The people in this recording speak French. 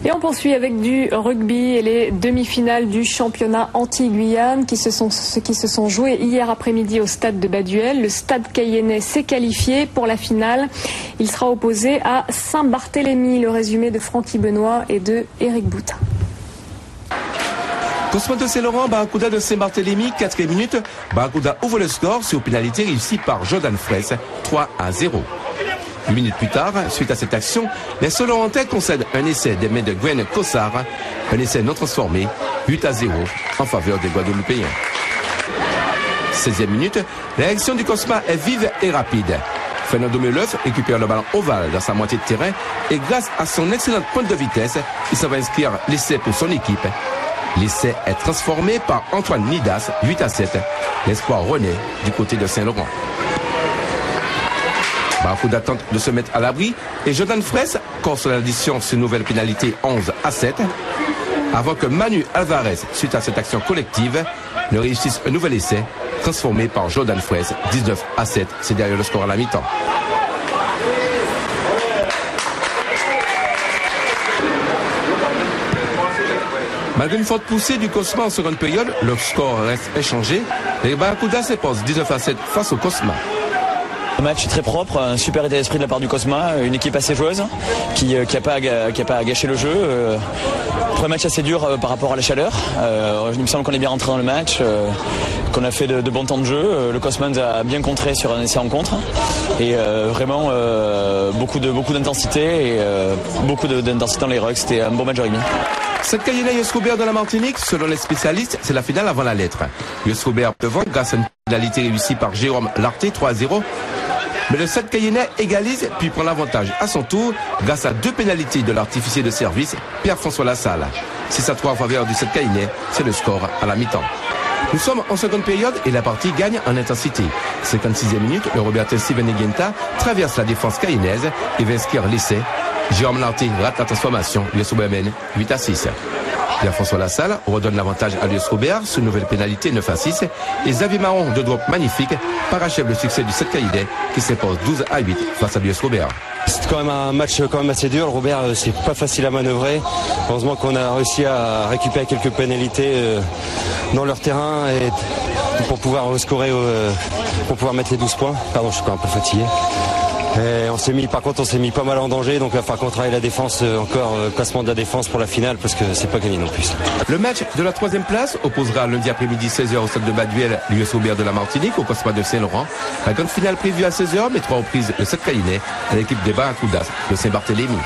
Et on poursuit avec du rugby et les demi-finales du championnat Antilles-Guyane qui se sont jouées hier après-midi au stade de Baduel. Le stade cayennais s'est qualifié pour la finale. Il sera opposé à Saint-Barthélemy. Le résumé de Francky Benoît et de Éric Boutin. Cosma de Saint-Laurent, Barracuda de Saint-Barthélemy, 4e minute. Barracuda ouvre le score sur pénalité réussie par Jordan Fraisse, 3-0. Une minute plus tard, suite à cette action, les Saint-Laurentais concèdent un essai des mains de Gwen Cossard, un essai non transformé, 8-0 en faveur des Guadeloupéens. 16e minute, la réaction du Cosma est vive et rapide. Fernando Meleuf récupère le ballon ovale dans sa moitié de terrain et grâce à son excellente pointe de vitesse, il s'en va inscrire l'essai pour son équipe. L'essai est transformé par Antoine Nidas, 8-7. L'espoir renaît du côté de Saint-Laurent. Barracuda tente de se mettre à l'abri et Jordan Fraisse corse l'addition sur une nouvelle pénalité 11-7. Avant que Manu Alvarez, suite à cette action collective, ne réussisse un nouvel essai transformé par Jordan Fraisse, 19-7. C'est derrière le score à la mi-temps. Malgré une forte poussée du Cosma en seconde période, le score reste échangé. Les Barracuda s'imposent 19-7 face au Cosma. Un match très propre, un super état d'esprit de la part du Cosma, une équipe assez joueuse qui n'a pas à gâcher le jeu. Pour un match assez dur par rapport à la chaleur, il me semble qu'on est bien rentré dans le match, qu'on a fait de bons temps de jeu. Le Cosma nous a bien contré sur un essai en contre et vraiment beaucoup d'intensité et beaucoup d'intensité dans les rucks. C'était un bon match de rugby. Cette Cayennais US Robert de la Martinique, selon les spécialistes, c'est la finale avant la lettre. US Robert devant grâce à une pénalité réussie par Jérôme Larté, 3-0. Mais le 7 Cayennais égalise puis prend l'avantage à son tour grâce à deux pénalités de l'artificier de service, Pierre-François Lassalle. 6-3 en faveur du 7 Cayennais, c'est le score à la mi-temps. Nous sommes en seconde période et la partie gagne en intensité. 56e minute, le Robertin Steven Eguenta traverse la défense cayennaise et va inscrire l'essai. Jérôme Larté rate la transformation, l'US Robert mène 8-6. Pierre-François Lassalle redonne l'avantage à l'US Robert sur une nouvelle pénalité 9-6 et Xavier Marron de drop magnifique parachève le succès du 7 Cayennais qui s'impose 12-8 face à l'US Robert. C'est quand même un match assez dur. Le Robert, c'est pas facile à manœuvrer. Heureusement qu'on a réussi à récupérer quelques pénalités dans leur terrain et pour pouvoir scorer, pour pouvoir mettre les 12 points. Pardon, je suis quand même un peu fatigué. Et on s'est mis pas mal en danger, donc il va falloir qu'on travaille la défense encore, classement de la défense pour la finale, parce que c'est pas gagné non plus. Le match de la 3e place opposera lundi après-midi 16h au stade de Baduel l'US Robert de la Martinique au Cosma de Saint-Laurent. La grande finale prévue à 16h, mais 3 reprises le 7 Cayennais à l'équipe des Barracudas de Saint-Barthélemy.